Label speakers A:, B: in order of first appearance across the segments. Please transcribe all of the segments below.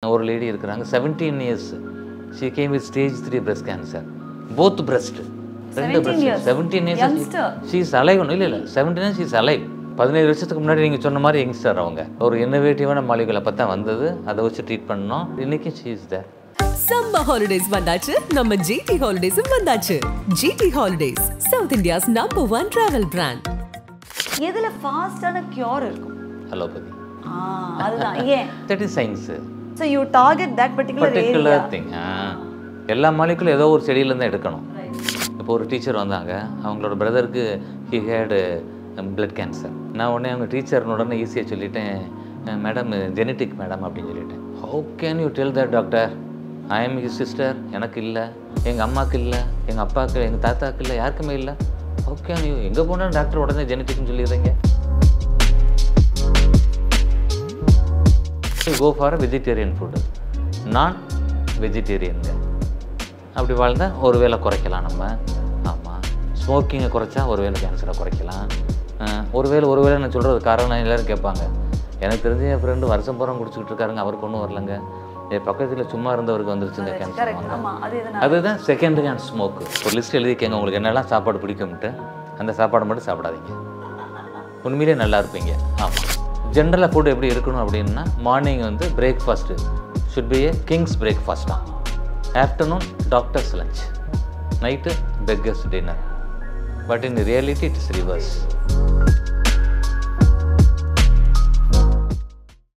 A: ஒரு லேடி இருக்கிறாங்க 17 years she came with stage 3 breast cancer both breast ரெண்டு breast 17 years she is alive இல்ல 17 years she is alive 17 வருஷத்துக்கு முன்னாடி நீங்க சொன்ன மாதிரி யங்ஸ்டர் அவங்க ஒரு இன்னோவேட்டிவான மாலிகுலை பத்தா வந்தது அதை வச்சு ட்ரீட் பண்ணோம் இன்னைக்கு she is there
B: summer holidays வந்தாச்சு நம்ம GT holidays வந்தாச்சு GT holidays South India's #1 travel brand
C: எதுல ஃபாஸ்டான கியூர் இருக்கும்
A: அலோபதி
C: அதுதான் ஏன்
A: that is science
C: so you target that particular area
A: thing எல்லா மாலிகுலும் ஏதோ ஒரு செடியில இருந்து எடுக்கணும் இப்போ ஒரு டீச்சர் வந்தாங்க அவங்களோட பிரதருக்கு he had blood cancer நான் உடனே அவங்க டீச்சர் உடனே ஈஸியா சொல்லிட்டேன் மேடம் ஜெனடிக் மேடம் அப்படின்னு சொல்லிட்டேன் how can you tell that doctor I am his sister எனக்கு இல்ல எங்க அம்மாக்கு இல்ல எங்க அப்பாக்கு எங்க தாத்தாக்கு இல்ல யாருக்குமே இல்ல how can you எங்க போனா டாக்டர் உடனே ஜெனடிக்னு சொல்லிடுறீங்க go for a vegetarian food non vegetarian அப்படி வாழ்ந்தா ஒருவேளை குறைக்கலாம் நம்ம ஆமாம் ஸ்மோக்கிங்கை குறைச்சா ஒருவேளை கேன்சரை குறைக்கலாம் ஒருவேளை நான் சொல்கிறது காரணம் எல்லோரும் கேட்பாங்க எனக்கு தெரிஞ்ச என் ஃப்ரெண்டு வருஷம் பூரா குடிச்சிக்கிட்டு இருக்காருங்க அவருக்கு ஒன்றும் வரலங்க என் பக்கத்தில் சும்மா இருந்தவருக்கு வந்துருச்சுங்க கேன்சர் அதுதான் செகண்ட் ஹேண்ட் ஸ்மோக்கு ஒரு லிஸ்ட் எழுதிக்கங்க உங்களுக்கு என்னெல்லாம் சாப்பாடு பிடிக்கும்ட்டு அந்த சாப்பாடு மட்டும் சாப்பிடாதீங்க உண்மையிலே நல்லா இருப்பீங்க ஆமாம் ஜென்ரலாக ஃபுட் எப்படி இருக்கணும் அப்படின்னா மார்னிங் வந்து breakfast should be a kings breakfast தான் afternoon doctors lunch night beggars dinner but in reality it is reverse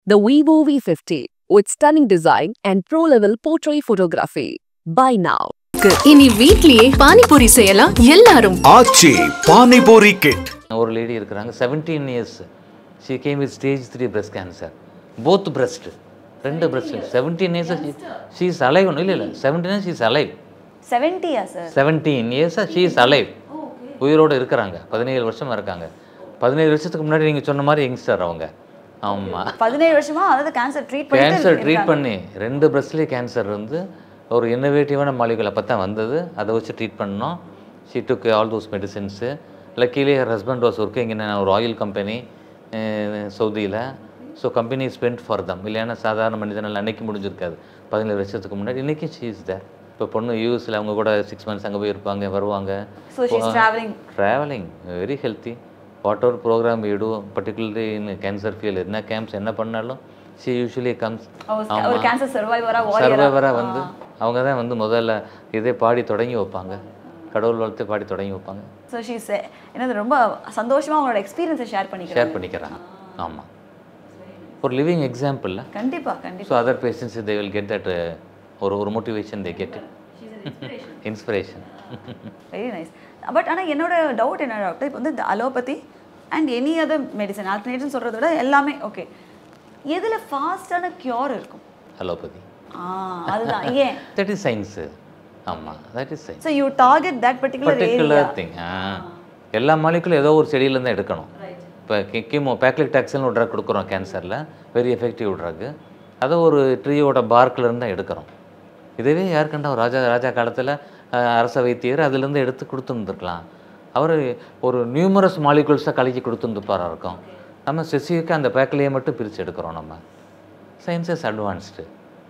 B: The Vivo V50 with stunning design and pro-level portrait photography. Buy now.
D: இனி வீட்லயே பானிபூரி செய்யலாம் எல்லாரும்.
E: ஆச்சி panipuri kit.
A: ஒரு lady இருக்கிறாங்க 17 years she came with stage 3 breast cancer both breast ரெண்டு breast 17 years she is alive இல்ல 17 years she is alive
C: 70 years sir
A: 17 years she is alive உயிரோட இருக்காங்க 17 வருஷமா இருக்காங்க 17 வருஷத்துக்கு முன்னாடி நீங்க சொன்ன மாதிரி யங்ஸ்டர் அவங்க ஆமா
C: 17 வருஷமா அதாவது கேன்சர் ட்ரீட்
A: பண்ணி ரெண்டு பிரஸ்ட்லயே கேன்சர் வந்து ஒரு இன்னோவேட்டிவான மாலிகுலை பத்தா வந்தது அதை வச்சு ட்ரீட் பண்ணோம் she took all those medicines luckily her husband was working in ஒரு ஆயில் கம்பெனி சவுதியில் so company spend for them இல்லைன்னா சாதாரண மனிதனால் அன்னைக்கு முடிஞ்சிருக்காது 17 வருஷத்துக்கு முன்னாடி இன்றைக்கி ஷீ இஸ் தேர் இப்போ பொண்ணு யூஎஸில் அவங்க கூட 6 months அங்கே போய் இருப்பாங்க வருவாங்க travelling very healthy whatever programme you do particularly in cancer field என்ன கேம்ப்ஸ் என்ன பண்ணாலும் ஷீ யூஸ்வலி கம்ஸ் சர்வைவராக வந்து அவங்க தான் வந்து முதல்ல இதே பாடி தொடங்கி வைப்பாங்க கடவுள் வாழ்த்து பாடி தொடங்கி வைப்பாங்க
C: ஸோ ஷீஸ் என்னது ரொம்ப சந்தோஷமாக அவங்களோட எக்ஸ்பீரியன்ஸை ஷேர் பண்ணிக்கிறாங்க
A: ஆமாம் ஒரு லிவிங் எக்ஸாம்பிள்
C: கண்டிப்பாக
A: so other patients they will get that ஒரு motivation they get inspiration
C: very nice but ஆனால் என்னோட டவுட் என்ன டாக்டர் இப்போ வந்து allopathy and any other medicine ஆல்டர்னேட்டிவ்னு சொல்கிறத விட எல்லாமே ஓகே எதில் ஃபாஸ்டான கியூர் இருக்கும்
A: அலோபதி
C: அதுதான் ஏன்
A: தட் இஸ் சயின்ஸு ஆமாம் that is science
C: so you target that particular
A: thing எல்லா மாலிகுலும் ஏதோ ஒரு செடியிலேருந்து எடுக்கணும் இப்போ கீமோ பேக்லிடாக்சில்னு ஒரு ட்ரக் கொடுக்குறோம் கேன்சரில் வெரி எஃபெக்டிவ் ட்ரக்கு அதை ஒரு ட்ரீயோட பார்க்கிலேருந்து தான் எடுக்கிறோம் இதுவே யாருக்கண்டா ஒரு ராஜா காலத்தில் அரச வைத்தியர் அதுலேருந்து எடுத்து கொடுத்துருந்துருக்கலாம் அவர் ஒரு நியூமரஸ் மாலிகுல்ஸாக கலக்கி கொடுத்துருந்துப்பாரா இருக்கும் நம்ம ஸ்பெசிஃபிக்காக அந்த பேக்கிலேயே மட்டும் பிரித்து எடுக்கிறோம் நம்ம சயின்ஸ் இஸ் அட்வான்ஸ்டு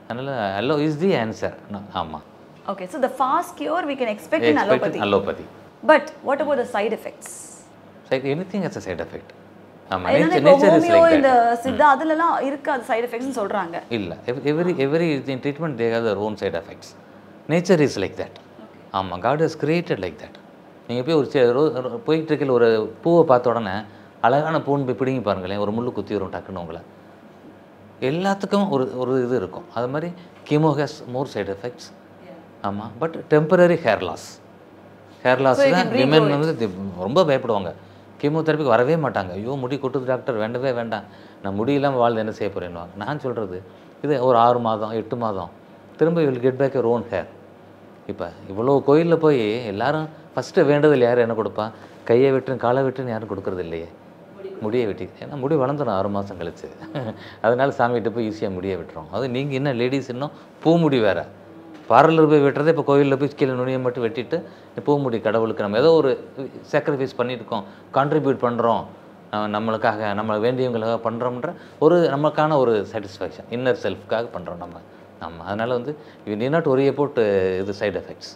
A: அதனால் அல்லோ இஸ் தி ஆன்சர் ஆமாம்
C: Okay, so the fast cure we can expect in
A: allopathy.
C: But what about the side effects?
A: Anything has a side effect.
C: Nature is like that. Siddha அதெல்லாம் இருக்காது side effects னு சொல்றாங்க.
A: இல்ல every treatment they have their own side effects. Nature is like that. ஆமா God has created like that. நீங்க போய் ஒரு போயிட்டு இருக்கல ஒரு பூவை பார்த்த உடனே அழகான பூன்னு போய் பிடிங்கி பாருங்களேன் ஒரு முள்ளு குத்தி வரும் டக்குன்னு உங்களை எல்லாத்துக்கும் ஒரு இது இருக்கும் அது மாதிரி chemo has more side effects ஆமாம் பட் டெம்பரரி ஹேர் லாஸ் தான் விமென் வந்து ரொம்ப பயப்படுவாங்க கீமோதெரபிக்கு வரவே மாட்டாங்க ஐயோ முடி கொட்டுது டாக்டர் வேண்டவே வேண்டாம் நான் முடியெல்லாம் வாழ்ந்து என்ன செய்ய போகிறேன்னுவாங்க நான் சொல்கிறது இது ஒரு 6 மாதம் 8 மாதம் திரும்ப will get back your own hair இப்போ இவ்வளோ கோயிலில் போய் எல்லாரும் ஃபஸ்ட்டு வேண்டதில் யார் என்ன கொடுப்பா கையை விட்டுன்னு காலை விட்டுன்னு யாரும் கொடுக்குறது இல்லையே முடியை வெட்டி ஏன்னா முடி வளர்ந்துடும் 6 மாதம் கழிச்சு அதனால சாமிகிட்ட போய் ஈஸியாக முடியை விட்டுரும் அது நீங்கள் என்ன லேடிஸ் இன்னும் பூமுடி வேறு பார்லர் போய் வெட்டுறதை இப்போ கோயிலில் போய் கீழே நுனியை மட்டும் வெட்டிட்டு பூமுடி கடவுளுக்கு நம்ம ஏதோ ஒரு சாக்ரிஃபைஸ் பண்ணியிருக்கோம் கான்ட்ரிபியூட் பண்ணுறோம் நம்மளுக்காக நம்ம வேண்டியவங்களுக்காக பண்ணுறோம்ன்ற ஒரு நமக்கான ஒரு சாட்டிஸ்ஃபேக்ஷன் இன்னர் செல்ஃப்காக பண்ணுறோம் நம்ம. ஆமாம், அதனால் வந்து you need not worry about இது side effects.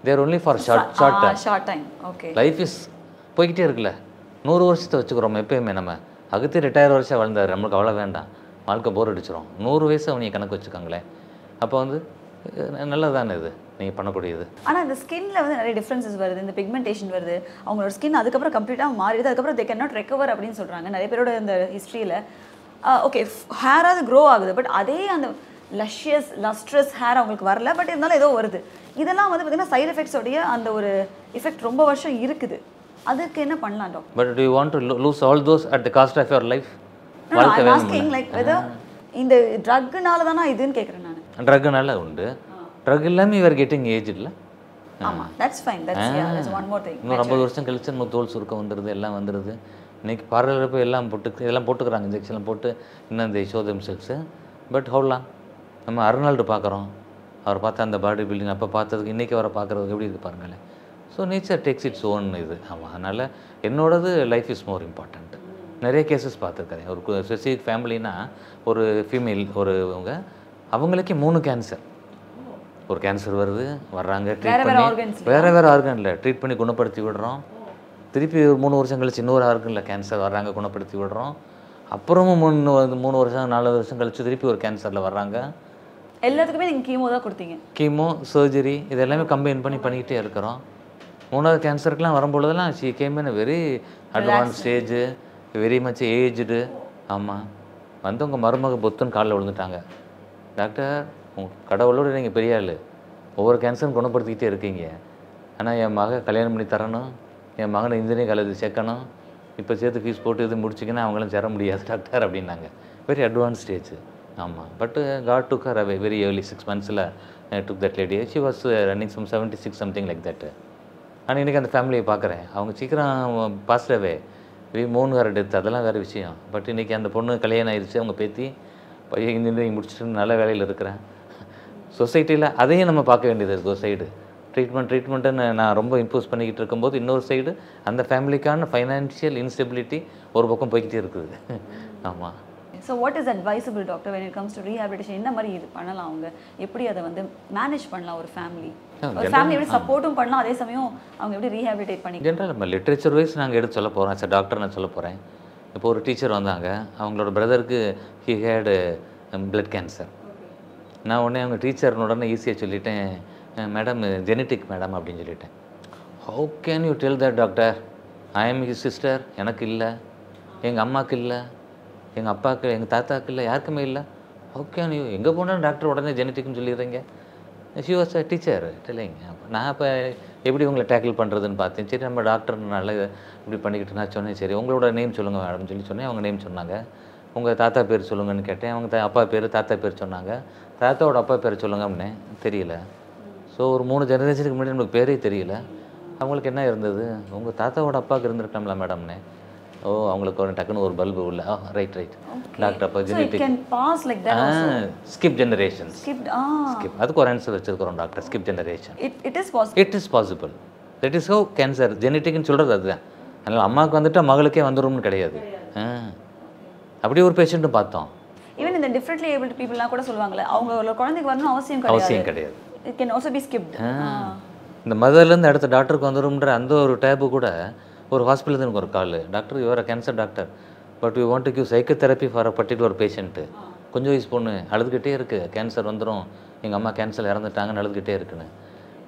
A: They're only for short
C: time. Okay,
A: life is போய்கிட்டே இருக்குல்ல. 100 வருஷத்தை வச்சுக்கிறோம் எப்பயுமே. நம்ம அகத்தி ரிட்டையர் வருஷம் வாழ்ந்தார், நம்மளுக்கு அவ்வளோ வேண்டாம், வாழ்க்கை போர் அடிச்சிடும். 100 வயசு அவங்க கணக்கு வச்சுக்கோங்களேன். அப்போ வந்து நல்லதானே இது நீங்கள் பண்ணக்கூடியது.
C: ஆனால் இந்த ஸ்கின்ல வந்து நிறைய டிஃப்ரென்சஸ் வருது, இந்த பிக்மெண்டேஷன் வருது, அவங்களோட ஸ்கின் அதுக்கப்புறம் கம்ப்ளீட்டாக மாறிடுது, அதுக்கப்புறம் தே கேன் நாட் ரெக்கவர் அப்படின்னு சொல்கிறாங்க நிறைய பேரோட இந்த ஹிஸ்ட்ரியில். ஓகே, ஹேராவது க்ரோ ஆகுது, பட் அதே அந்த லஸ்ட்ரஸ் ஹேர் அவங்களுக்கு வரல, பட் இருந்தாலும் ஏதோ வருது. இதெல்லாம் வந்து பார்த்தீங்கன்னா சைட் எஃபெக்ட்ஸோடைய அந்த ஒரு எஃபெக்ட் ரொம்ப வருஷம் இருக்குது. அதுக்கு என்ன பண்ணலாம் doctor?
A: But do you want to lose all those at the cost of your life?
C: I'm asking like whether இந்த ட்ரக்னால தானா இதுன்னு கேட்குறேன் நான்.
A: ட்ரக்னால உண்டு. ட்ரக் இல்லாமல் யூஆர் கெட்டிங் ஏஜ் இல்லை.
C: ஆமாம், that's fine. That's one more thing.
A: இன்னும் 50 வருஷம் கழிச்சு நம்ம தோல் சுருக்கம் வந்துடுது, எல்லாம் வந்துடுது. இன்றைக்கி பார்லரில் போய் எல்லாம் போட்டுக்கிறாங்க, இன்ஜெக்ஷன்லாம் போட்டு இன்னும் இந்த ஷோ தெம்செல்ஸு. பட் ஹவுலாம் நம்ம அர்னால்டு பார்க்குறோம், அவர் பார்த்தா அந்த பாடி பில்டிங் அப்போ பார்த்ததுக்கு இன்றைக்கி அவரை பார்க்குறதுக்கு எப்படி இருக்குது பாருங்களேன். So nature takes its own இது. ஆமாம், அதனால் என்னோடது லைஃப் இஸ் மோர் இம்பார்ட்டண்ட். நிறைய கேசஸ் பார்த்துருக்கேன். ஒரு ஸ்பெசிஃபிக் ஃபேமிலினா ஒரு ஃபீமேல் ஒருவங்க, அவங்களுக்கே 3 கேன்சர். ஒரு கேன்சர் வருது, வர்றாங்க, ட்ரீட் பண்ணி வேறு ஆர்கனில் ட்ரீட் பண்ணி குணப்படுத்தி விடுறோம். திருப்பி ஒரு 3 வருஷம் கழிச்சு இன்னொரு ஆர்கனில் கேன்சர் வர்றாங்க, குணப்படுத்தி விடுறோம். அப்புறமும் 3 வருஷம் 4 வருஷம் கழிச்சு திருப்பி ஒரு கேன்சரில் வர்றாங்க.
C: எல்லாத்துக்குமே நீங்கள் கீமோ தான் கொடுத்தீங்க? கீமோ,
A: சர்ஜரி இது எல்லாமே கம்பைன் பண்ணிக்கிட்டே இருக்கிறோம். 3வது கேன்சருக்குலாம் வரும்பொழுதெல்லாம் she came in very advance stage, very much aged. ஆமாம், வந்து உங்கள் மருமக பொத்துன்னு காலில் விழுந்துட்டாங்க. டாக்டர், உங்கள் கடவுளோடு நீங்கள் பெரிய ஆள், ஒவ்வொரு கேன்சரும் குணப்படுத்திக்கிட்டே இருக்கீங்க. ஆனால் என் மக கல்யாணம் பண்ணி தரணும், என் மகனை இன்ஜினியரிங் காலேஜ் சேர்க்கணும், இப்போ சேர்த்து ஃபீஸ் போட்டு இது முடிச்சிங்கன்னா அவங்களும் சேர முடியாது டாக்டர் அப்படின்னாங்க. Very advance stage. ஆமாம், but God took her away very early 6 months took that lady. She was running some 76 something like that. ஆனால் இன்றைக்கி அந்த ஃபேமிலியை பார்க்குறேன், அவங்க சீக்கிரம் பாஸ்டவே வேறு டெத், அதெல்லாம் வேறு விஷயம். பட் இன்றைக்கி அந்த பொண்ணு கல்யாணம் ஆயிடுச்சு, அவங்க பேத்தி பையன் இன்ஜினியரிங் முடிச்சுட்டு நல்ல வேலையில் இருக்கிறேன். சொசைட்டியில் அதையும் நம்ம பார்க்க வேண்டியது இருக்குது. ஒரு சைடு ட்ரீட்மெண்ட்டுன்னு நான் ரொம்ப இம்போஸ் பண்ணிக்கிட்டு இருக்கும்போது, இன்னொரு சைடு அந்த ஃபேமிலிக்கான ஃபைனான்ஷியல் இன்ஸ்டெபிலிட்டி ஒரு பக்கம் போய்கிட்டே இருக்குது. ஆமாம்.
C: So what is advisable doctor when it comes to rehabilitation? என்ன மாதிரி இது பண்ணலாம், அவங்க எப்படி அதை வந்து மேனேஜ் பண்ணலாம்? ஒரு ஃபேமிலி எப்படி சப்போர்ட்டும் பண்ணலாம், அதே சமயம் அவங்க எப்படி ரீஹாபிலிட்டேட் பண்ணி?
A: ஜென்ரல் நம்ம லிட்ரேச்சர் வைஸ் நாங்கள் எடுத்து சொல்ல போகிறோம். சார் டாக்டர் நான் சொல்ல போகிறேன். இப்போ ஒரு டீச்சர் வந்தாங்க, அவங்களோட பிரதருக்கு ஹி ஹேடு பிளட் கேன்சர். நான் உடனே அவங்க டீச்சர் உடனே ஈஸியாக சொல்லிட்டேன், மேடம் ஜெனட்டிக் மேடம் அப்படின்னு சொல்லிட்டேன். How can you tell that doctor? I am his sister, எனக்கு இல்லை, எங்கள் அம்மாவுக்கு இல்லை, எங்கள் அப்பாவுக்கு, எங்கள் தாத்தாவுக்கு இல்லை, யாருக்குமே இல்லை. How can you? எங்கே போனாலும் டாக்டர் உடனே ஜெனட்டிக்னு சொல்லிடுறீங்க. ஷி வாஸ் அ டீச்சர் இல்லைங்க. நான் இப்போ எப்படி உங்களை டேக்கிள் பண்ணுறதுன்னு பார்த்தேன். சரி, நம்ம டாக்டர்னால இப்படி பண்ணிக்கிட்டு நான் சொன்னேன், சரி உங்களோட நேம் சொல்லுங்கள் மேடம் சொல்லி சொன்னேன். அவங்க நேம் சொன்னாங்க. உங்கள் தாத்தா பேர் சொல்லுங்கன்னு கேட்டேன். அவங்க அப்பா பேர் தாத்தா பேர் சொன்னாங்க. தாத்தாவோட அப்பா பேர் சொல்லுங்க அப்படின்னே, தெரியல. ஸோ ஒரு 3 ஜெனரேஷனுக்கு முன்னாடி நமக்கு பேரே தெரியல. அவங்களுக்கு என்ன இருந்தது, உங்கள் தாத்தாவோட அப்பாவுக்கு இருந்திருக்கலாம்ல மேடம்னே. ஓ, அவங்களுக்கு ஒரு டக்குன்னு ஒரு பல்பு உள்ள. ரைட் டாக்டர், அப்போ ஜெனட்டிக் ஸ்கிப் ஜெனரேஷன். ஸ்கிப் அதுக்கு ஒரு ஆன்சர் வச்சிருக்கிறோம் doctor. Skip generation it is possible. That is how cancer ஜெனட்டிக்னு சொல்கிறது அதுதான். அதனால் அம்மாவுக்கு வந்துட்டு மகளுக்கே வந்துடும்னு கிடையாது. அப்படி ஒரு பேஷண்ட்டும் பார்த்தோம்.
C: ஈவன் இந்த டிஃபரெண்ட்லி ஏபிள்ட் பீப்புள்லாம் கூட சொல்லுவாங்களே, அவங்க ஒரு குழந்தைக்கு வரணும் அவசியம் கிடையாது. It can also be skipped.
A: இந்த மதர்லேருந்து அடுத்த டாக்டருக்கு வந்துடும்ன்ற அந்த ஒரு டேபு கூட ஒரு ஹாஸ்பிட்டல் எனக்கு ஒரு call, doctor your cancer doctor, but you want to give psychotherapy for a particular patient. கொஞ்சம் வயசு பொண்ணு அழுதுகிட்டே இருக்குது, கேன்சர் வந்துடும், எங்கள் அம்மா கேன்சர் இறந்துட்டாங்கன்னு அழுதுகிட்டே இருக்குன்னு.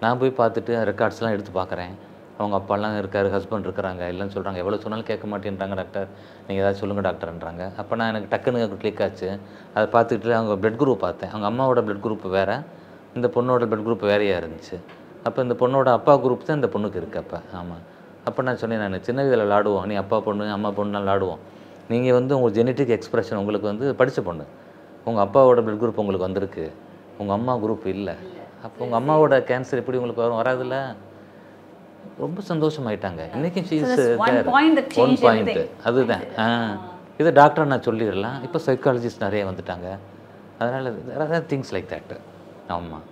A: நான் போய் பார்த்துட்டு ரெக்கார்ட்ஸ்லாம் எடுத்து பார்க்குறேன். அவங்க அப்பாலாம் இருக்கார், ஹஸ்பண்ட் இருக்கிறாங்க, இல்லைன்னு சொல்கிறாங்க. எவ்வளோ சொன்னாலும் கேட்க மாட்டேன்றாங்க டாக்டர், நீங்கள் ஏதாவது சொல்லுங்கள் டாக்டர்ன்றாங்க. அப்போ நான் எனக்கு டக்குன்னு கிளிக் ஆச்சு. அதை பார்த்துக்கிட்டு அவங்க பிளட் குரூப் பார்த்தேன். அவங்க அம்மாவோட பிளட் குரூப் வேறு, இந்த பொண்ணோட பிளட் குரூப் வேறையாக இருந்துச்சு. அப்போ இந்த பொண்ணோட அப்பா குரூப் தான் இந்த பொண்ணுக்கு இருக்குது. அப்போ ஆமாம். அப்போ நான் சொன்னேன், நான் சின்ன இதில் விளாடுவோம், நீ அப்பா பொண்ணு அம்மா பொண்ணுலாம் விளாடுவோம். நீங்கள் வந்து உங்கள் ஜெனட்டிக் எக்ஸ்பிரஷன் உங்களுக்கு வந்து படித்த பொண்ணு, உங்கள் அப்பாவோட பிளட் குரூப் உங்களுக்கு வந்திருக்கு, உங்கள் அம்மா குரூப் இல்லை. அப்போ உங்கள் அம்மாவோட கேன்சர் எப்படி உங்களுக்கு வராதுல்ல? ரொம்ப சந்தோஷமாயிட்டாங்க. இன்றைக்கி ஒன் பாயிண்ட் அதுதான். இது டாக்டர் நான் சொல்லிடலாம். இப்போ சைக்காலஜிஸ்ட் நிறைய வந்துட்டாங்க. அதனால் திங்ஸ் லைக் தட். ஆமாம்.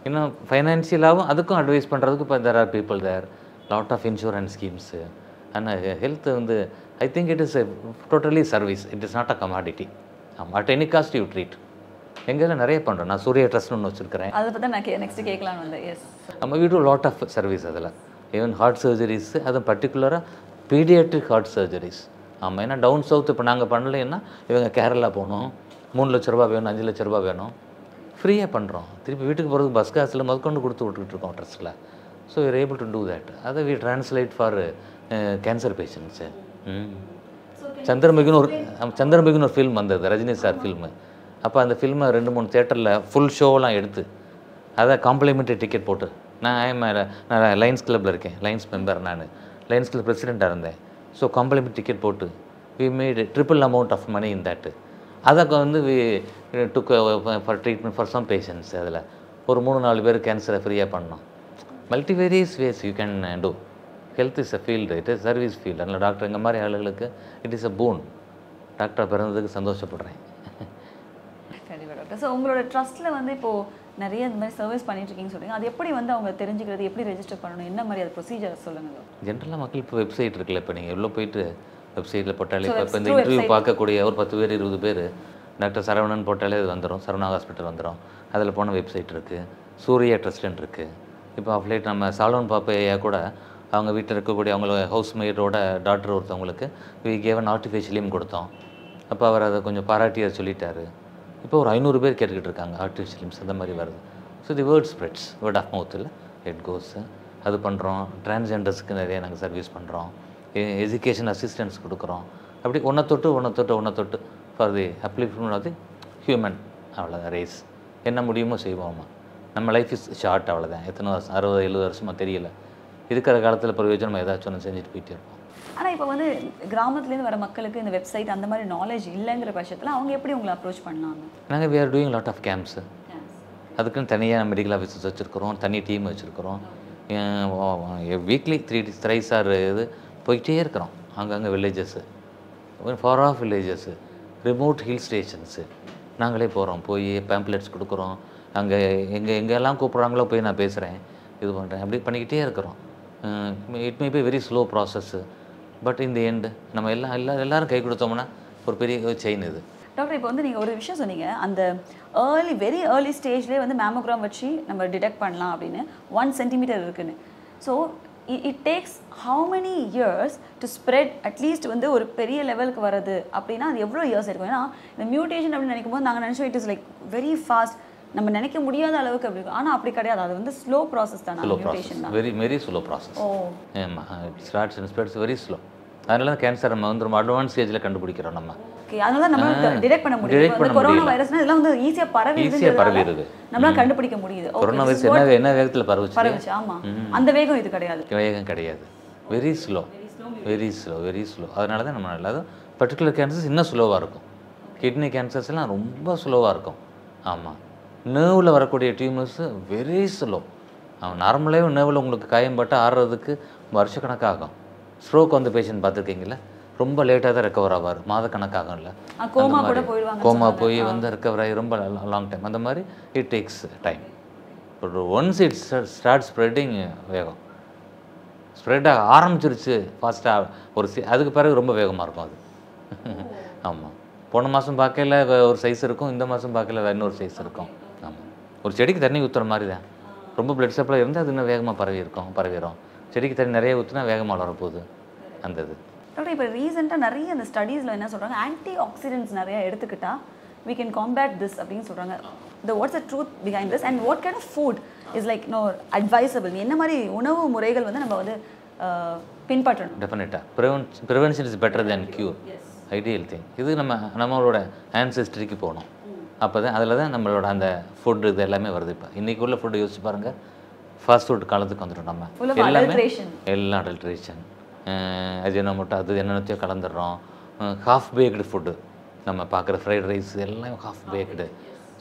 A: இன்னும் ஃபைனான்ஷியலாகவும் அதுக்கும் அட்வைஸ் பண்ணுறதுக்கு இப்போ there are people there, lot of insurance schemes, ஆனால் ஹெல்த் வந்து I think it is totally service, it is not a commodity. ஆமாம், at any cost you treat. எங்கெல்லாம் நிறைய பண்ணுறோம். நான் சூர்யா ட்ரஸ்ட்னு ஒன்று வச்சுருக்கிறேன்.
C: அதை பற்றி நான் நெக்ஸ்ட் கேட்கலான்னு வந்தேன். எஸ்,
A: நம்ம we do lot of service அதில். ஈவன் ஹார்ட் சர்ஜரிஸ், அதுவும் பர்டிகுலராக பீடியாட்ரிக் ஹார்ட் சர்ஜரிஸ். ஆமாம், ஏன்னா டவுன் சவுத் இப்போ நாங்கள் பண்ணலைன்னா இவங்க கேரளா போகணும், 3 லட்ச ரூபா வேணும், 5 லட்ச ரூபா வேணும், ஃப்ரீயாக பண்ணுறோம். திருப்பி வீட்டுக்கு போகிறதுக்கு பஸ் காசில் முதற்கொண்டு கொடுத்து விட்டுக்கிட்டுருக்கோம் ட்ரஸ்ட்டில். So you're able to do that. அதை we translate for cancer patients. சந்திரமுகின்னு ஒரு ஃபில்ம் வந்தது, ரஜினி சார் ஃபில்மு. அப்போ அந்த ஃபில்மை 2-3 தியேட்டரில் ஃபுல் ஷோவெலாம் எடுத்து அதை காம்ப்ளிமெண்ட்ரி டிக்கெட் போட்டு, நான் லைன்ஸ் கிளப்பில் இருக்கேன், லைன்ஸ் மெம்பர், நான் லைன்ஸ் கிளப் பிரசிடெண்ட்டாக இருந்தேன். ஸோ காம்ப்ளிமெண்ட்ரி டிக்கெட் போட்டு we made triple amount of money in that. அதுக்கு வந்து we took for treatment for some patients. அதில் ஒரு 3-4 பேர் கேன்சரை ஃப்ரீயாக பண்ணோம். Multivarious ways you can do. Health is a field, it is service field. அதனால் டாக்டர் எங்கள் மாதிரி ஆளுகளுக்கு it is a boon. Doctor பிறந்ததுக்கு சந்தோஷப்படுறேன்.
C: கண்டிப்பாக டாக்டர். ஸோ உங்களோட ட்ரஸ்ட்டில் வந்து இப்போது நிறைய இந்த மாதிரி சர்வீஸ் பண்ணிட்டுருக்கீங்கன்னு சொல்லுங்கள். அது எப்படி வந்து அவங்க தெரிஞ்சுக்கிறது, எப்படி ரெஜிஸ்டர் பண்ணணும், என்ன மாதிரி அது ப்ரொசீஜர் சொல்லுங்கள்.
A: ஜென்ரலாக மக்கள் இப்போ வெப்சைட் இருக்குல்ல, இப்போ நீங்கள் எவ்வளோ போயிட்டு வெப்சைட்டில் போட்டாலே இப்போ இந்த இன்டர்வியூ பார்க்கக்கூடிய ஒரு 10 பேர் 20 பேர் டாக்டர் சரவணன் போட்டாலே அது வந்துடும், சரவணா ஹாஸ்பிட்டல் வந்துடும். அதில் போன வெப்சைட் இருக்குது, சூர்யா ட்ரஸ்ட்ன்னு இருக்குது. இப்போ ஆஃப்லைட் நம்ம சாலோன் பாப்பையா கூட அவங்க வீட்டில் இருக்கக்கூடிய அவங்கள ஹவுஸ் மேடோட டாக்டர் ஒருத்தவங்களுக்கு வி கேவன் ஆர்டிஃபிஷியல் லிம் கொடுத்தோம். அப்போ அவர் அதை கொஞ்சம் பாராட்டி அதை சொல்லிட்டாரு. இப்போ ஒரு 500 பேர் கேட்டுக்கிட்டு இருக்காங்க ஆர்டிஃபிஷியல் லிம்ஸ், அந்த மாதிரி வருது. So the word spreads, word of மவுத்தில் இட் கோஸ். அது பண்ணுறோம். டிரான்ஸ்ஜெண்டர்ஸ்க்கு நிறைய நாங்கள் சர்வீஸ் பண்ணுறோம். எஜுகேஷன் அசிஸ்டன்ஸ் கொடுக்குறோம். அப்படி ஒன்றை தொட்டு for the upliftment of the human. அவ்வளோதான், ரேஸ் என்ன முடியுமோ செய்வோம்மா. நம்ம லைஃப் இஸ் ஷார்ட், அவ்வளோதான். எத்தனை வருஷம், 60-70 வருஷமாக தெரியல. இருக்கிற காலத்தில் பிரயோஜனம் ஏதாச்சும் ஒன்று செஞ்சுட்டு போயிட்டே இருப்போம்.
C: ஆனால் இப்போ வந்து கிராமத்துலேருந்து வர மக்களுக்கு இந்த வெப்சைட் அந்த மாதிரி நாலேஜ் இல்லைங்கிற பட்சத்தில் அவங்க எப்படி உங்களை அப்ரோச் பண்ணலாம்? நாங்கள்
A: we are doing lot of camps. அதுக்குன்னு தனியாக மெடிக்கல் ஆஃபீஸர்ஸ் வச்சுருக்கிறோம், தனி டீம் வச்சுருக்கிறோம். வீக்லி 3 ஆர் இது போய்கிட்டே இருக்கிறோம். அங்கங்கே villages, far off villages, remote hill stations நாங்களே போகிறோம். போய் பேம்ப்ளெட்ஸ் கொடுக்குறோம். அங்கே எங்கெல்லாம் கூப்பிட்றாங்களோ போய் நான் பேசுகிறேன், இது பண்ணுறேன். அப்படி பண்ணிக்கிட்டே இருக்கிறோம். It may be very slow process, but இந்த எண்டு நம்ம எல்லாரும் கை கொடுத்தோம்னா ஒரு பெரிய செயின் இது.
C: டாக்டர், இப்போ வந்து நீங்கள் ஒரு விஷயம் சொன்னீங்க, அந்த வெரி ஏர்லி ஸ்டேஜ்லேயே வந்து மேமோகிராம் வச்சு நம்ம டிடெக்ட் பண்ணலாம் அப்படின்னு 1 சென்டிமீட்டர் இருக்குன்னு. So it takes how many years to spread at least வந்து ஒரு பெரிய லெவலுக்கு வருது அப்படின்னா அது எவ்வளோ இயர்ஸ் இருக்கும்? ஏன்னா இந்த மியூட்டேஷன் அப்படின்னு நினைக்கும் போது நாங்கள் நினச்சோம் it is like very fast, நம்ம நினைக்க முடியாத அளவுக்கு அப்படி இருக்கும். ஆனால் அப்படி கிடையாது, அது வந்து ஸ்லோ ப்ராசஸ் தான். மியூட்டேஷன் தான்
A: very slow process. Starts and spreads very slow. அதனால தான் கேன்சர் நம்ம வந்து ரொம்ப அட்வான்ஸ் ஸ்டேஜில் கண்டுபிடிக்கிறோம் நம்ம.
C: ஓகே, அதனால நம்ம டிடெக்ட் பண்ண முடியும். கொரோனா வைரஸ்னா இதெல்லாம் வந்து ஈஸியாக பரவிடுது, நம்மளால கண்டுபிடிக்க முடியுது.
A: கொரோனா வைரஸ் என்ன வேகத்தில் பரவுச்சு?
C: ஆமா, அந்த வேகம் இது கிடையாது.
A: வேகம் கிடையாது, வெரி ஸ்லோ. அதனால தான் நம்ம நல்லது. பர்டிகுலர் கேன்சர்ஸ் இன்னும் ஸ்லோவாக இருக்கும். கிட்னி கேன்சர்ஸ்லாம் ரொம்ப ஸ்லோவாக இருக்கும். ஆமாம், நர்வில் வரக்கூடிய டியூமர்ஸு வெரி ஸ்லோ. நார்மலாகவே நர்வில் உங்களுக்கு காயம் பட்டு ஆடுறதுக்கு வருஷக்கணக்காகும். ஸ்ட்ரோக் வந்து பேஷண்ட் பார்த்துருக்கீங்களா, ரொம்ப லேட்டாக தான் ரெக்கவர் ஆவார், மாதக்கணக்காகும். இல்லை கோமா போய் வந்து ரெக்கவர் ஆகி ரொம்ப லாங் டைம். அந்த மாதிரி it takes time. Once it start spreading, வேகம் ஸ்ப்ரெட் ஆக ஆரம்பிச்சிருச்சு ஃபாஸ்ட்டாக அதுக்கு பிறகு ரொம்ப வேகமாக இருக்கும் அது. ஆமாம், போன மாதம் பார்க்கல ஒரு சைஸ் இருக்கும், இந்த மாதம் பார்க்கல இன்னொரு சைஸ் இருக்கும். ஆமாம், ஒரு செடிக்கு தண்ணி ஊற்றுற மாதிரி தான். ரொம்ப பிளட் சப்ளை இருந்தால் அது இன்னும் வேகமாக பரவிடும். செடிக்கு தண்ணி நிறைய ஊற்றினா வேகமாக வளரப்போகுது அந்த இது.
C: டாக்டர், இப்போ ரீசெண்டாக நிறைய அந்த ஸ்டடீஸில் என்ன சொல்கிறாங்க, ஆன்டி ஆக்சிடென்ட்ஸ் நிறையா எடுத்துக்கிட்டால் we can combat this அப்படின்னு சொல்கிறாங்க. what's the truth behind this and what kind of food is like advisable? என்ன மாதிரி உணவு முறைகள் வந்து நம்ம வந்து பின்பற்றணும்?
A: டெஃபினட்டாக prevention is better than cure. Ideal thing இது. நம்மளோட ஆன்செஸ்ட்ரிக்கு போகணும். அப்போ தான் அதில் தான் நம்மளோட அந்த ஃபுட்டு இது எல்லாமே வருது. இப்போ இன்றைக்கி உள்ள ஃபுட்டு யோசிச்சு பாருங்கள், ஃபாஸ்ட் ஃபுட் காலத்துக்கு வந்துடும். நம்ம எல்லாம் அடல்ட்ரேஷன், அஜினோமோட்டோ அது என்னென்னத்தையோ கலந்துடுறோம். ஹாஃப் பேக்டு ஃபுட்டு நம்ம பார்க்குற ஃப்ரைட் ரைஸ் எல்லாம் half baked.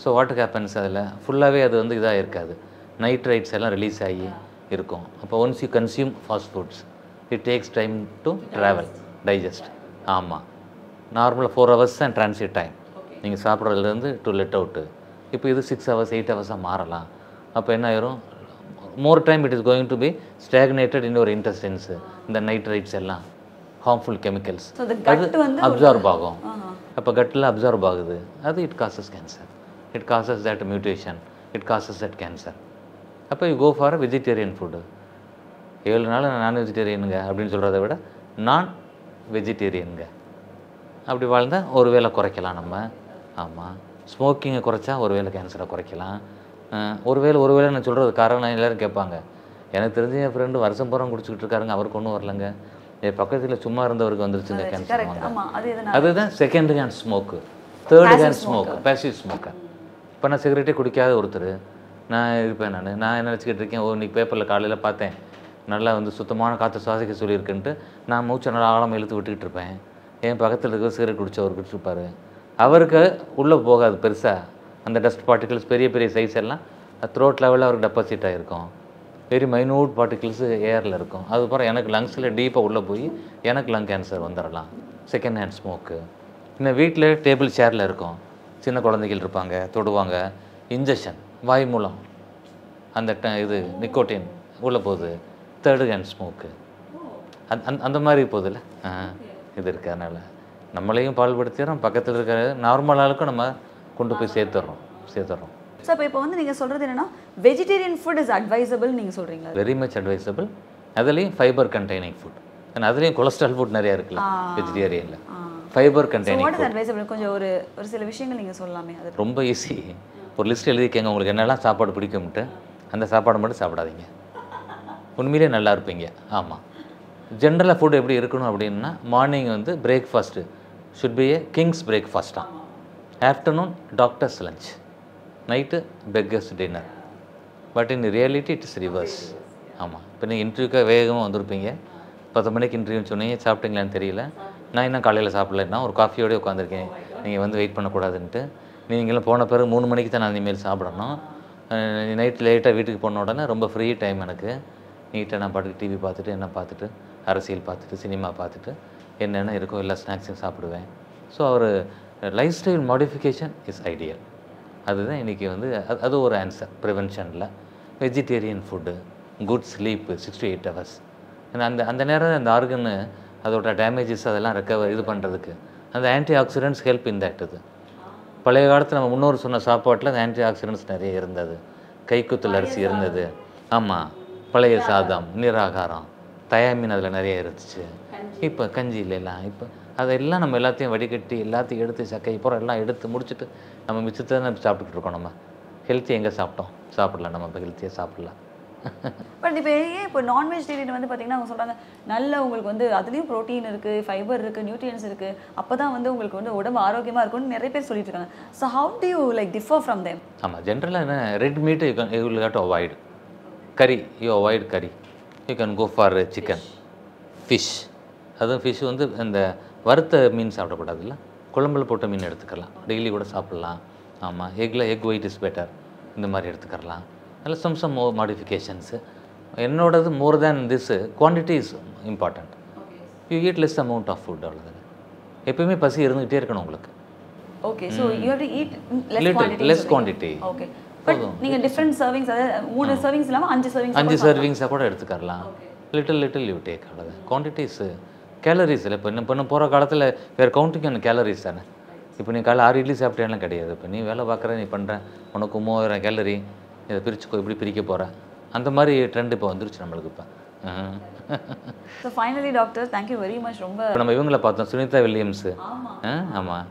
A: So what happens, அதில் ஃபுல்லாகவே அது வந்து இதாக இருக்காது, நைட்ரைட்ஸ் எல்லாம் ரிலீஸ் ஆகி இருக்கும். அப்போ once you consume fast foods it takes time to travel, digest. ஆமாம், நார்மலாக 4 hours தான் ட்ரான்சிட் டைம் நீங்கள் சாப்பிட்றதுலேருந்து டு லெட் அவுட்டு. இப்போ இது 6 hours 8 hours மாறலாம். அப்போ என்ன ஆயிரும், more time it is going to be stagnated in ஒரு இன்டெஸ்டைன்ஸு. இந்த நைட்ரைட்ஸ் எல்லாம் harmful chemicals
C: So, the gut
A: அது
C: வந்து
A: அப்சார்ப் ஆகும். அப்போ கட்டில் அப்சார்ப் ஆகுது, அது it causes cancer, it causes that mutation, it causes that cancer. அப்போ you go for vegetarian food. 7 நாள் நான் வெஜிடேரியனுங்க அப்படின்னு சொல்கிறத விட நான் வெஜிடேரியனுங்க அப்படி வாழ்ந்தால் ஒரு வேளை குறைக்கலாம் நம்ம. ஆமாம், ஸ்மோக்கிங்கை குறைச்சா ஒரு வேளை கேன்சரை குறைக்கலாம். ஒரு வேளை நான் சொல்கிறது காரணம் எல்லோரும் கேட்பாங்க. எனக்கு தெரிஞ்ச என் ஃப்ரெண்டு வருஷம் பூரா குடிச்சிக்கிட்டு இருக்காருங்க, அவருக்கு ஒன்றும் வரலங்க. என் பக்கத்தில் சும்மா இருந்தவருக்கு வந்துருச்சுங்க கேன்சர். அதுதான் secondary hand smoke. Third hand smoke, passive smoke. இப்போ நான் சிகரெட்டே குடிக்காத ஒருத்தர் நான் இருப்பேன். நான் என்ன நினச்சிக்கிட்டு இருக்கேன், இன்றைக்கி பேப்பரில் காலையில் பார்த்தேன் நல்லா வந்து சுத்தமான காற்று சுவாசிக்க சொல்லியிருக்குன்ட்டு நான் மூச்சை நல்லா ஆழமாக இழுத்து விட்டுக்கிட்டு இருப்பேன். என் பக்கத்தில் இருக்கிற சிகரெட் குடிச்சவர் இருப்பார், அவருக்கு உள்ளே போகாது பெருசாக அந்த டஸ்ட் பார்ட்டிகிள்ஸ், பெரிய பெரிய சைஸ் எல்லாம் த்ரோட் லெவலில் அவருக்கு டெபாசிட் ஆகிருக்கும். வெரி மைனூட் பார்ட்டிகிள்ஸு ஏரில் இருக்கும். அதுக்கப்புறம் எனக்கு லங்ஸில் டீப்பாக உள்ளே போய் எனக்கு லங் கேன்சர் வந்துடலாம். Second hand smoke. இன்னும் வீட்டில் டேபிள் சேரில் இருக்கும், சின்ன குழந்தைகள் இருப்பாங்க, தொடுவாங்க, இன்ஜெக்ஷன் வாய் மூலம் அந்த இது நிக்கோட்டின் உள்ளே போகுது, தேர்டு ஹேண்ட் ஸ்மோக்கு. அந்த மாதிரி போகுதுல்ல, இது இருக்குது. அதனால் நம்மளையும் பால்படுத்திடுறோம், பக்கத்தில் இருக்கிற நார்மல் ஆளுக்கும் நம்ம கொண்டு போய் சேர்த்துட்றோம்.
C: ஸோ இப்போ வந்து நீங்கள் சொல்கிறது என்னென்னா வெஜிடேரியன் ஃபுட் இஸ் அட்வைசபிள் நீங்கள் சொல்கிறீங்களா?
A: Very much advisable. அதுலேயும் ஃபைபர் கண்டெய்னிங் ஃபுட், ஏன்னா அதுலேயும் கொலஸ்ட்ரால் ஃபுட் நிறையா இருக்குல்ல வெஜிடேரியனில். Fibre containing food
C: advisable. கொஞ்சம் ஒரு சில விஷயங்கள் நீங்கள் சொல்லலாமே. அது
A: ரொம்ப ஈஸி. ஒரு லிஸ்ட் எழுதிக்கங்க உங்களுக்கு என்னெல்லாம் சாப்பாடு பிடிக்கும்ட்டு, அந்த சாப்பாடு மட்டும் சாப்பிடாதீங்க, உண்மையிலே நல்லா இருப்பீங்க. ஆமாம், ஜென்ரலாக ஃபுட் எப்படி இருக்கணும் அப்படின்னா, மார்னிங் வந்து breakfast should be a king's பிரேக்ஃபாஸ்ட்டாக, afternoon doctors lunch, night beggars dinner. But in reality it is reverse. ஆமாம், இப்போ நீங்கள் இன்டர்வியூக்காக வேகமாக வந்திருப்பீங்க, 10 மணிக்கு இன்டர்வியூன்னு சொன்னீங்க, சாப்பிட்டீங்களான்னு தெரியல. நான் இன்னும் காலையில் சாப்பிட்லன்னா ஒரு காஃபியோடய உட்காந்துருக்கேன், நீங்கள் வந்து வெயிட் பண்ணக்கூடாதுன்ட்டு. நீங்களும் போன பிறகு 3 மணிக்கு தான் நான் இனிமேல் சாப்பிடணும். நைட் லேட்டாக வீட்டுக்கு போன உடனே ரொம்ப ஃப்ரீ டைம் எனக்கு. நீட்டாக நான் பாட்டுக்கு டிவி பார்த்துட்டு, என்ன பார்த்துட்டு, அரசியல் பார்த்துட்டு, சினிமா பார்த்துட்டு, என்னென்ன இருக்கோ எல்லா ஸ்நாக்ஸையும் சாப்பிடுவேன். ஸோ ஒரு lifestyle modification is ideal. அதுதான் இன்றைக்கி வந்து அது ஒரு ஆன்சர் ப்ரிவென்ஷனில். Vegetarian food, good sleep 6 to 8 hours. அந்த நேரம் அந்த ஆர்கன்னு அதோட டேமேஜஸ் அதெல்லாம் இது பண்ணுறதுக்கு அந்த anti oxidants help in that. இது பழைய காலத்தில் நம்ம முன்னோர் சொன்ன சாப்பாட்டில் அந்த ஆன்டி ஆக்சிடென்ட்ஸ் நிறைய இருந்தது. கைக்குத்தல் அரிசி இருந்தது. ஆமாம், பழைய சாதம், நீராகாரம், தயாமின் அதில் நிறைய இருந்துச்சு. இப்போ கஞ்சி இல்லைலாம். இப்போ அதெல்லாம் நம்ம எல்லாத்தையும் வடிகட்டி எல்லாத்தையும் எடுத்து சக்கை பூரா எல்லாம் எடுத்து முடிச்சுட்டு நம்ம மிச்சத்தை தான் சாப்பிட்டுட்டு இருக்கோம். நம்ம ஹெல்த்தி எங்கே சாப்பிட்டோம்? சாப்பிடலாம், நம்ம இப்போ ஹெல்த்தியாக சாப்பிடலாம்.
C: பட் இப்போ இப்போ நான் வெஜிடேரியன் வந்து பார்த்தீங்கன்னா அவங்க சொல்கிறாங்க நல்ல உங்களுக்கு வந்து அதுலேயும் ப்ரோட்டீன் இருக்குது, ஃபைபர் இருக்குது, நியூட்ரியன்ஸ் இருக்குது, அப்போ தான் வந்து உங்களுக்கு வந்து உடம்பு ஆரோக்கியமாக இருக்கும்னு நிறைய பேர் சொல்லிட்டு இருக்காங்க. So how do you like differ from them?
A: ஆமாம், ஜென்ரலாக என்ன, red meat you will have to avoid. கறி யூ அவாய்ட் கறி. You can go for chicken, fish. அதுவும் ஃபிஷ் வந்து இந்த வறுத்த மீன் சாப்பிடக்கூடாதுல்ல, குழம்புல போட்ட மீன் எடுத்துக்கலாம், டெய்லி கூட சாப்பிட்லாம். ஆமாம், எக் ஒயிட் இஸ் பெட்டர், இந்த மாதிரி எடுத்துக்கலாம். அதில் சம் மாடிஃபிகேஷன்ஸு. என்னோடது more than this quantity is important. You eat less amount of food, அவ்வளோதானே. எப்பயுமே பசி இருந்துகிட்டே இருக்கணும் உங்களுக்கு.
C: Okay, so you have to eat
A: less quantity.
C: Okay, but நீங்கள் டிஃப்ரெண்ட் சர்விங்ஸ், அதாவது 3 சர்விங்ஸ் இல்லாமல் 5
A: சர்விங்ஸாக கூட எடுத்துக்கலாம். லிட்டில் யூ டேக், அவ்வளோதான். குவான்டிட்டிஸ் கேலரிஸ் இல்லை. இப்போ போகிற காலத்தில் வேறு கவுண்டிங் அந்த கேலரிஸ் தானே. இப்போ நீ காலையில் 6 இட்லி சாப்பிட்டேன்லாம் கிடையாது. இப்போ நீ வேலை பார்க்குற, நீ பண்ணுற, உனக்கு 3000 கேலரி, இதை பிரிச்சுக்கோ, இப்படி பிரிக்க போகிற, அந்த மாதிரி ட்ரெண்ட் இப்போ வந்துருச்சு நம்மளுக்கு. இப்போ
C: so finally doctor, thank you very much. ரொம்ப
A: நம்ம இவங்கள பார்த்தோம், சுனிதா வில்லியம்ஸு. ஆமாம்,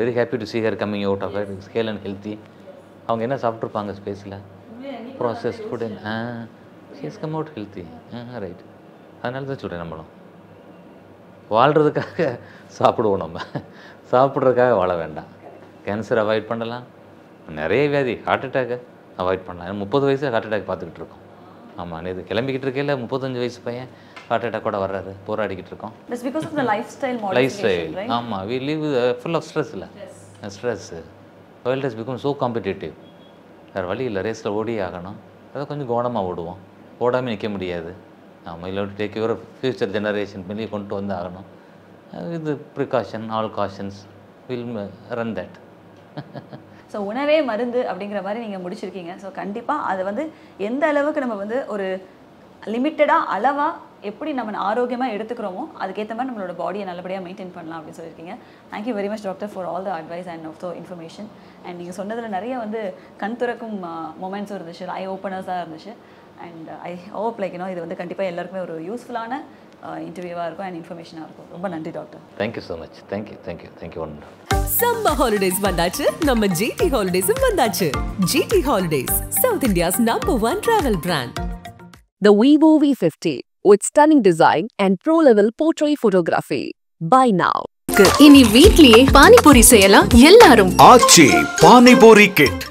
A: very happy to see her coming out of it, Hale and healthy. அவங்க என்ன சாப்பிட்ருப்பாங்க ஸ்பேஸில்? Processed food. she has come out healthy. Right. அதனால தான் சொல்கிறேன், நம்மளும் வாழ்கிறதுக்காக சாப்பிடுவோம், நம்ம சாப்பிட்றதுக்காக வாழ வேண்டாம். கேன்சர் அவாய்ட் பண்ணலாம், நிறைய வியாதி, ஹார்ட் அட்டாக்கை அவாய்ட் பண்ணலாம். 30 வயசு ஹார்ட் அட்டாக் பார்த்துக்கிட்டு இருக்கோம். ஆமாம், இது கிளம்பிக்கிட்டு இருக்கேன், 35 வயசு பையன் ஹார்ட் அட்டாக்கோட வர்றாரு, போராடிக்கிட்டு இருக்கோம். Lifestyle. ஆமாம், we live full of stress. இல்லை stress, world has become so competitive. வேறு வழி இல்லை, ரேஸில் ஓடியே ஆகணும். அதை கொஞ்சம் கவனமாக ஓடுவோம், ஓடாமல் நிற்க முடியாது. ஆமாம், இல்லை டேக் யுவர் ஃப்யூச்சர் ஜெனரேஷன் பண்ணி கொண்டு வந்து ஆகணும். இது precaution, all cautions will run that.
C: So உணவே மருந்து அப்படிங்கிற மாதிரி நீங்கள் முடிச்சிருக்கீங்க. ஸோ கண்டிப்பாக அதை வந்து எந்த அளவுக்கு நம்ம வந்து ஒரு லிமிட்டடாக அளவாக எப்படி நம்ம ஆரோக்கியமாக எடுத்துக்கிறோமோ அதுக்கேற்ற மாதிரி நம்மளோட பாடியை நல்லபடியாக மெயின்டைன் பண்ணலாம் அப்படின்னு சொல்லியிருக்கீங்க. Thank you very much doctor for all the advice and of the information. And நீங்கள் சொன்னதில் நிறைய வந்து கண் திறக்கும் மொமெண்ட்ஸும் இருந்துச்சு, ஐ ஓப்பனர்ஸாக இருந்துச்சு. அண்ட் ஐ ஹோப் லைக் இது வந்து கண்டிப்பாக எல்லாருக்குமே ஒரு யூஸ்ஃபுல்லான இன்டர்வியூவாக இருக்கும் அண்ட் இன்ஃபர்மேஷனாக இருக்கும். ரொம்ப நன்றி doctor.
A: Thank you so much. Thank you one.
B: Summer holidays வந்தாச்சு, நம்ம ஜிடி ஹாலிடேஸும் வந்தாச்சு. GT holidays, south India's #1 travel brand.
F: The Vivo V50 with stunning design and pro-level portrait photography. Buy now.
D: இனி வீட்லயே பானிபூரி செய்யலாம் எல்லாரும்.
E: ஆச்சி பானிபூரி கிட்.